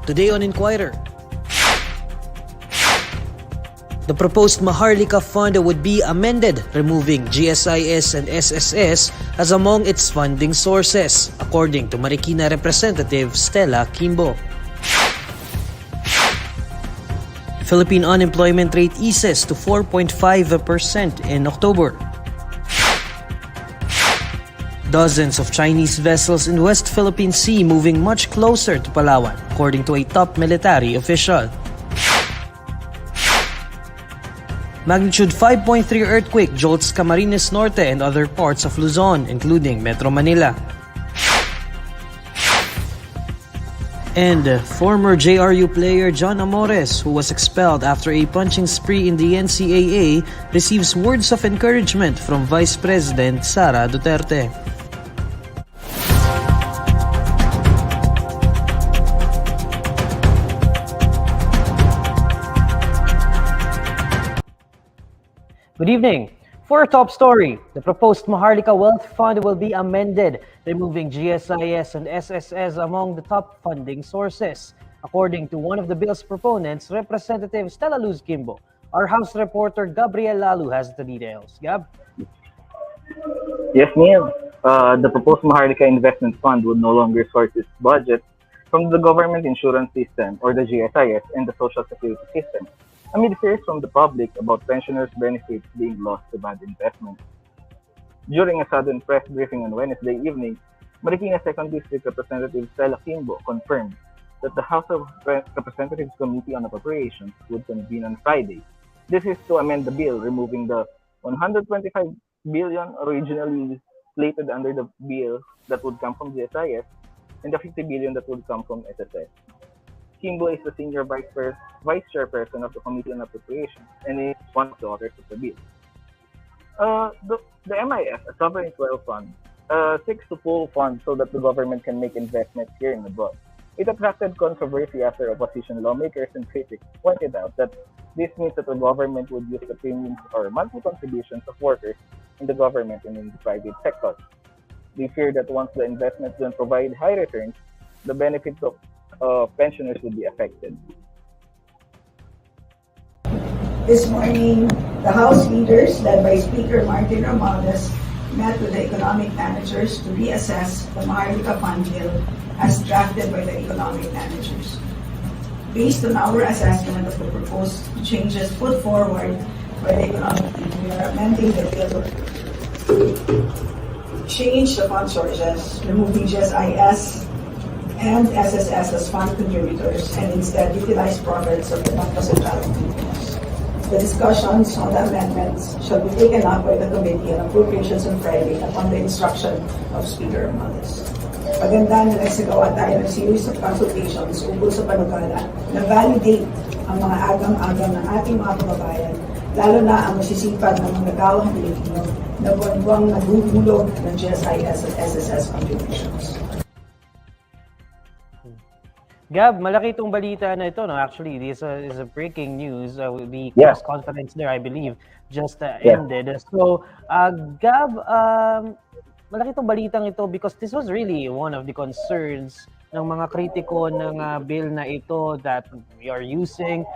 Today on Inquirer, the proposed Maharlika Fund would be amended, removing GSIS and SSS as among its funding sources, according to Marikina Representative Stella Quimbo. Philippine unemployment rate eases to 4.5% in October. Dozens of Chinese vessels in West Philippine Sea moving much closer to Palawan, according to a top military official. Magnitude 5.3 earthquake jolts Camarines Norte and other parts of Luzon, including Metro Manila. And former JRU player John Amores, who was expelled after a punching spree in the NCAA, receives words of encouragement from Vice President Sara Duterte. Good evening. For our top story, the proposed Maharlika Wealth Fund will be amended, removing GSIS and SSS among the top funding sources. According to one of the bill's proponents, Representative Stella Luz Quimbo, our House reporter Gabriel Lalu has the details. Gab? Yes, Neil. The proposed Maharlika Investment Fund would no longer source its budget from the government insurance system or the GSIS and the Social Security system, amid fears from the public about pensioners' benefits being lost to bad investments. During a sudden press briefing on Wednesday evening, Marikina 2nd District Representative Stella Quimbo confirmed that the House of Representatives Committee on Appropriations would convene on Friday. This is to amend the bill, removing the 125 billion originally slated under the bill that would come from GSIS and the 50 billion that would come from SSS. Quimbo is the senior vice chairperson of the Committee on Appropriations and is one of the authors of the bill. The MIF, a sovereign wealth fund, seeks to pool funds so that the government can make investments here and abroad. It attracted controversy after opposition lawmakers and critics pointed out that this means that the government would use the premiums or monthly contributions of workers in the government and in the private sector. They fear that once the investments don't provide high returns, the benefits of pensioners would be affected. This morning, the House leaders, led by Speaker Martin Romualdez, met with the economic managers to reassess the Maharlika Fund bill as drafted by the economic managers. Based on our assessment of the proposed changes put forward by the economic team, we are amending the bill to change the fund sources, removing GSIS and SSS as fund contributors and instead utilize profits of the Banco Central of Philippines. The discussions on the amendments shall be taken up by the Committee on Appropriations on Friday upon the instruction of Speaker Amores. Maganda na nagsagawa tayo ng series of consultations ukol sa panukala na validate ang mga agam-agam ng ating mga kababayan, lalo na ang masisipag ng mga gawang Pilipino na buwan-buwang naguhulog ng GSIS at SSS contributions. Gab, malaki itong balita na ito. No? Actually, this is a breaking news. The press conference there, I believe, just ended. So, Gab, malaki itong balitang ito because this was really one of the concerns ng mga kritiko ng bill na ito, that we are using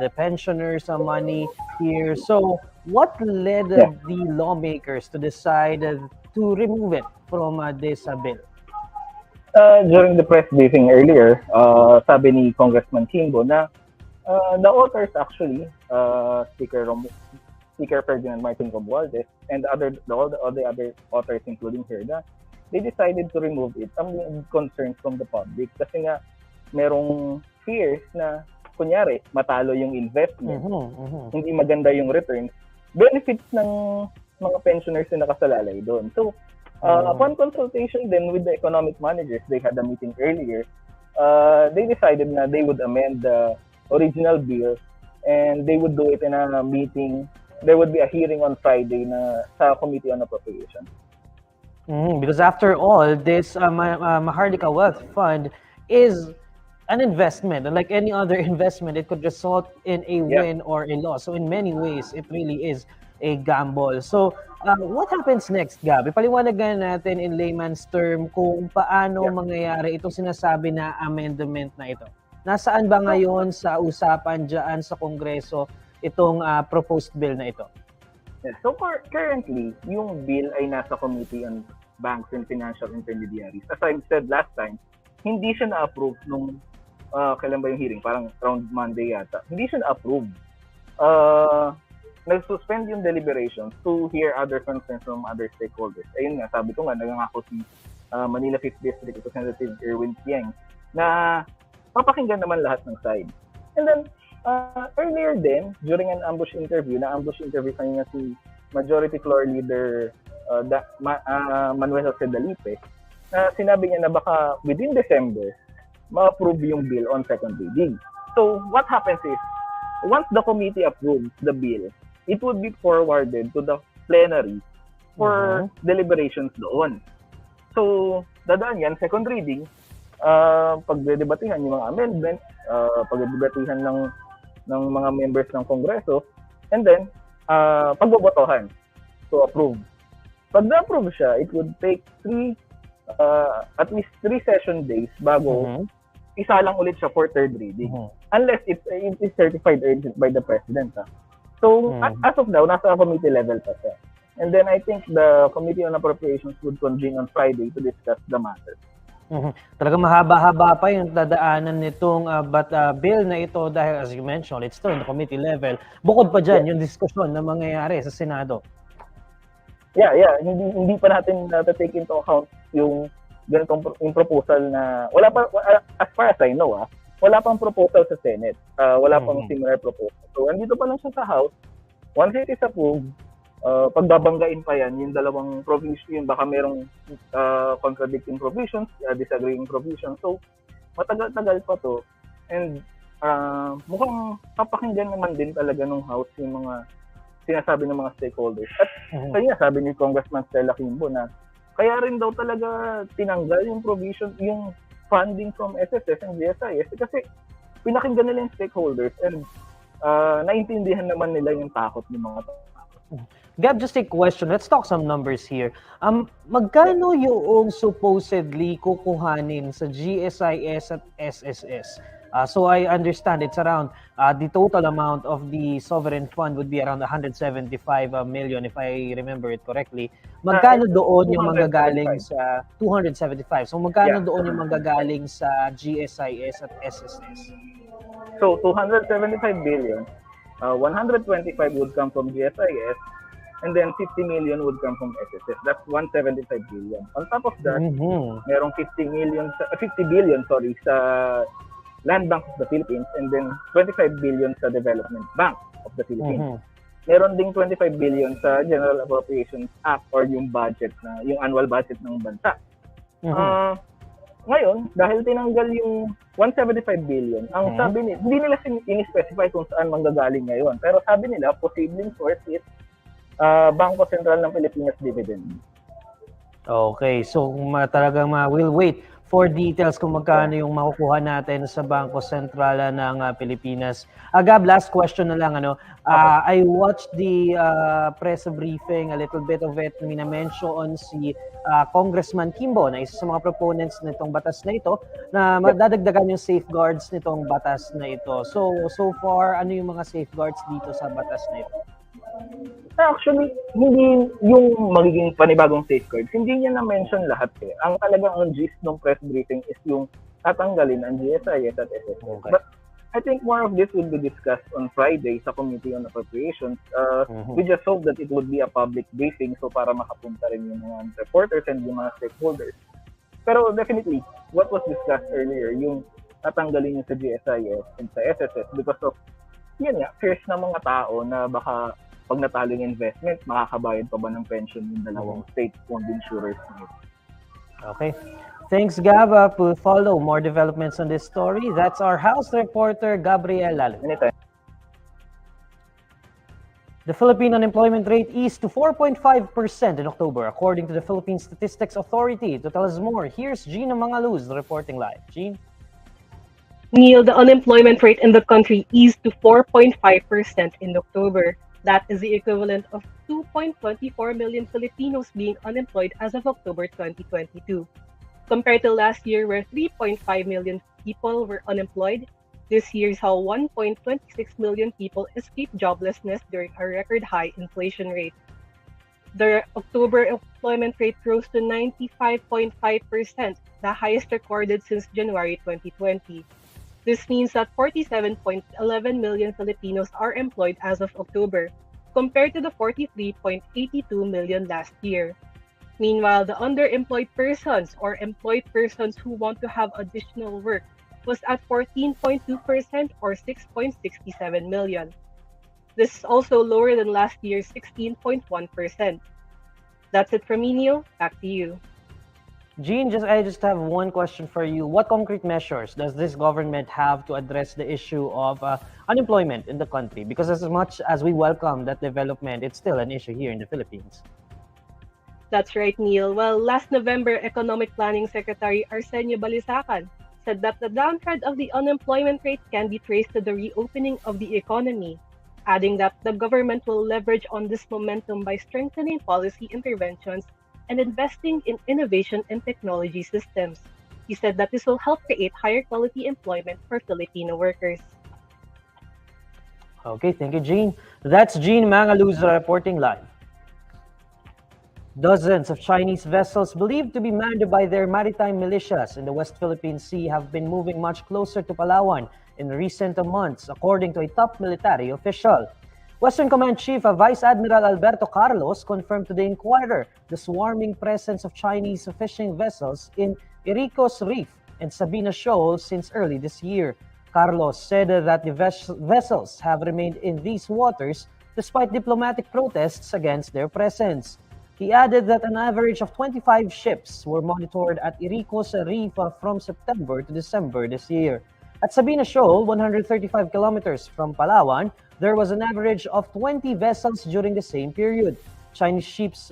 the pensioners' money here. So, what led the lawmakers to decide to remove it from this bill? During the press briefing earlier, sabi ni Congressman Quimbo na the authors actually, Speaker Ferdinand Martin Romualdez and all the other authors including Herda, they decided to remove it amid concerns from the public kasi nga merong fears na kunyari matalo yung investment, hindi maganda yung returns, benefits ng mga pensioners na nakasalalay doon. So, upon consultation then with the economic managers, they had a meeting earlier, they decided na they would amend the original bill and they would do it in a meeting. There would be a hearing on Friday na sa Committee on Appropriations. Because after all, this Maharlika Wealth Fund is an investment. And like any other investment, it could result in a win or a loss. So in many ways, it really is a gamble. So what happens next, Gab? Ipaliwanagan natin in layman's term kung paano mangyayari itong sinasabi na amendment na ito. Nasaan ba ngayon sa usapan dyan sa Kongreso itong proposed bill na ito? Yeah. So currently, yung bill ay nasa Committee on Banks and Financial Intermediaries. As I said last time, hindi siya na-approve nung kailan ba yung hearing? Parang around Monday yata. Hindi siya na-approve. Nag-suspend yung deliberations to hear other concerns from other stakeholders. Ayun nga, sabi ko nga, nagangako si Manila 5th District Representative Erwin Tieng na papakinggan naman lahat ng side. And then, earlier din, during an ambush interview kanina si Majority Floor Leader Manuel Jose Dalipe, sinabi niya na baka within December, ma-approve yung bill on second reading. So, what happens is, once the committee approves the bill, it would be forwarded to the plenary for deliberations doon. So, dadaan yan, second reading, pagdedebatihan yung mga amendments, pagdedebatihan ng mga members ng Kongreso, and then, pagbobotohan to approve. Pag na-approve siya, it would take at least 3 session days bago isa lang ulit siya for third reading. Unless it is certified urgent by the President. So, as of now, nasa committee level pa siya. And then I think the Committee on Appropriations would convene on Friday to discuss the matter. Talagang mahaba-haba pa yung dadaanan nitong bill na ito dahil as you mentioned, it's still in the committee level. Bukod pa dyan, yung diskusyon na mangyayari sa Senado. Yeah. Hindi pa natin take into account yung ganitong yung proposal na wala pa, as far as I know, wala pang proposal sa Senate. Wala pang similar proposal. So, andito pa lang siya sa House. Once it is approved, pagbabanggain pa yan, yung dalawang provision, baka merong contradicting provisions, disagreeing provisions. So, matagal-tagal pa to. And mukhang papakinggan naman din talaga ng House yung mga sinasabi ng mga stakeholders. At kaya sabi ni Congressman Stella Quimbo na kaya rin daw talaga tinanggal yung provision, yung funding from SSS and GSIS kasi pinakinggan nila yung stakeholders and naintindihan naman nila yung takot ng mga tao. Gab, just a question. Let's talk some numbers here. Magkano yung supposedly kukuhanin sa GSIS at SSS? So I understand it's around the total amount of the sovereign fund would be around 175 million if I remember it correctly. Magkano doon yung manggagaling sa 275? So magkano doon yung manggagaling sa GSIS at SSS? So 275 billion, 125 would come from GSIS and then 50 million would come from SSS. That's 175 billion. On top of that, merong 50 billion sa Land Bank of the Philippines and then 25 billion sa Development Bank of the Philippines. Meron ding 25 billion sa General Appropriations Act or yung budget na yung annual budget ng bansa. Ngayon, dahil tinanggal yung 175 billion, ang sabi nila, hindi nila in-specify kung saan manggagaling ngayon. Pero sabi nila, posibleng source is Bangko Sentral ng Pilipinas dividend. Okay, so talagang we'll wait for details kung magkano yung makukuha natin sa Bangko Sentral ng Pilipinas. Gab, last question na lang. I watched the press briefing, a little bit of it, na-mention si Congressman Quimbo na isa sa mga proponents nitong batas na ito na madadagdagan yung safeguards nitong batas na ito. So far, ano yung mga safeguards dito sa batas na ito? Actually, hindi yung magiging panibagong safeguards, hindi niya na-mention lahat eh. Ang talagang gist ng press briefing is yung tatanggalin ang GSIS at SSS. Okay. But I think more of this will be discussed on Friday sa Committee on Appropriations. We just hope that it would be a public briefing so para makapunta rin yung mga reporters and yung mga stakeholders. Pero definitely, what was discussed earlier, yung tatanggalin yung sa GSIS and sa SSS because of, yun nga, fears ng mga tao na baka pag natalo yung investment, makakabayad pa ba ng pension yung dalawang state-owned insurers na ito. Okay. Thanks, Gab. We'll follow more developments on this story. That's our House reporter, Gabriel Lalo. Anytime. The Philippine unemployment rate eased to 4.5% in October, according to the Philippine Statistics Authority. To tell us more, here's Gina Mangaluz reporting live. Gene? Neil, the unemployment rate in the country eased to 4.5% in October. That is the equivalent of 2.24 million Filipinos being unemployed as of October 2022. Compared to last year, where 3.5 million people were unemployed, This year saw 1.26 million people escape joblessness during a record high inflation rate. The October employment rate rose to 95.5%, the highest recorded since January 2020. This means that 47.11 million Filipinos are employed as of October, compared to the 43.82 million last year. Meanwhile, the underemployed persons or employed persons who want to have additional work was at 14.2% or 6.67 million. This is also lower than last year's 16.1%. That's it from me, Neil. Back to you. Jean, I just have one question for you. What concrete measures does this government have to address the issue of unemployment in the country? Because as much as we welcome that development, it's still an issue here in the Philippines. That's right, Neil. Well, last November, Economic Planning Secretary Arsenio Balisacan said that the downtrend of the unemployment rate can be traced to the reopening of the economy, adding that the government will leverage on this momentum by strengthening policy interventions and investing in innovation and technology systems. He said that this will help create higher quality employment for Filipino workers. Okay, thank you, Jean. That's Jean Mangaluza reporting live. Dozens of Chinese vessels believed to be manned by their maritime militias in the West Philippine Sea have been moving much closer to Palawan in recent months, according to a top military official. Western Command Chief Vice Admiral Alberto Carlos confirmed to the Inquirer the swarming presence of Chinese fishing vessels in Iricos Reef and Sabina Shoal since early this year. Carlos said that the vessels have remained in these waters despite diplomatic protests against their presence. He added that an average of 25 ships were monitored at Iricos Reef from September to December this year. At Sabina Shoal, 135 kilometers from Palawan, there was an average of 20 vessels during the same period. Chinese ships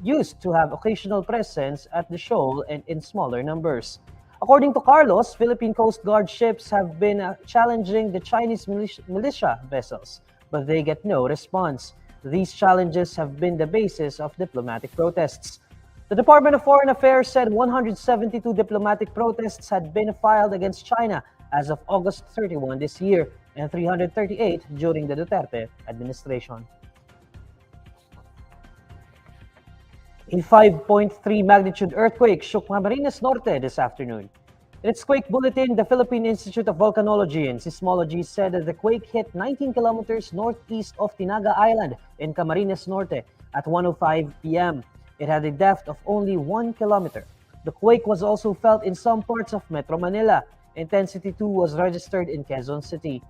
used to have occasional presence at the shoal and in smaller numbers. According to Carlos, Philippine Coast Guard ships have been challenging the Chinese militia vessels, but they get no response. These challenges have been the basis of diplomatic protests. The Department of Foreign Affairs said 172 diplomatic protests had been filed against China as of August 31 this year, and 338 during the Duterte administration. A 5.3 magnitude earthquake shook Camarines Norte this afternoon. In its quake bulletin, the Philippine Institute of Volcanology and Seismology said that the quake hit 19 kilometers northeast of Tinaga Island in Camarines Norte at 1:05 p.m. It had a depth of only 1 kilometer. The quake was also felt in some parts of Metro Manila. Intensity 2 was registered in Quezon City.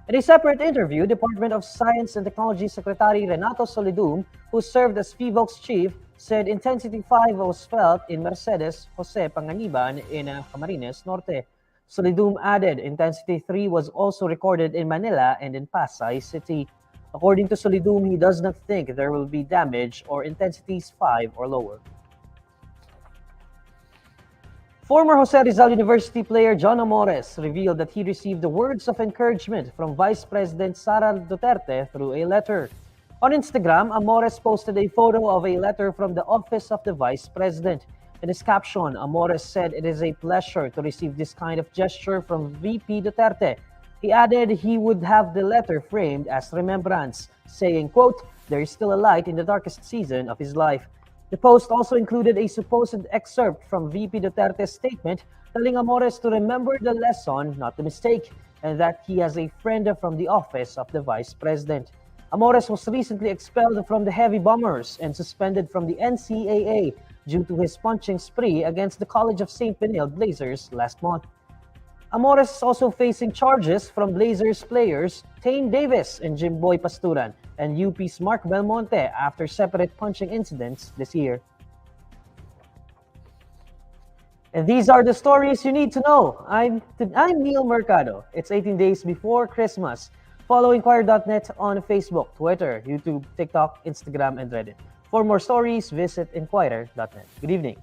In a separate interview, Department of Science and Technology Secretary Renato Solidum, who served as PHIVOLC's chief, said Intensity 5 was felt in Mercedes Jose Panganiban in Camarines Norte. Solidum added Intensity 3 was also recorded in Manila and in Pasay City. According to Solidum, he does not think there will be damage or intensities 5 or lower. Former Jose Rizal University player John Amores revealed that he received the words of encouragement from Vice President Sara Duterte through a letter. On Instagram, Amores posted a photo of a letter from the office of the Vice President. In his caption, Amores said it is a pleasure to receive this kind of gesture from VP Duterte. He added he would have the letter framed as remembrance, saying, quote, "There is still a light in the darkest season of his life." The post also included a supposed excerpt from VP Duterte's statement telling Amores to remember the lesson, not the mistake, and that he has a friend from the office of the Vice President. Amores was recently expelled from the Heavy Bombers and suspended from the NCAA due to his punching spree against the College of St. Benilde Blazers last month. Amores is also facing charges from Blazers players Tane Davis and Jimboy Pasturan and UP's Mark Belmonte after separate punching incidents this year. And these are the stories you need to know. I'm Neil Mercado. It's 18 days before Christmas. Follow INQUIRER.net on Facebook, Twitter, YouTube, TikTok, Instagram, and Reddit. For more stories, visit INQUIRER.net. Good evening.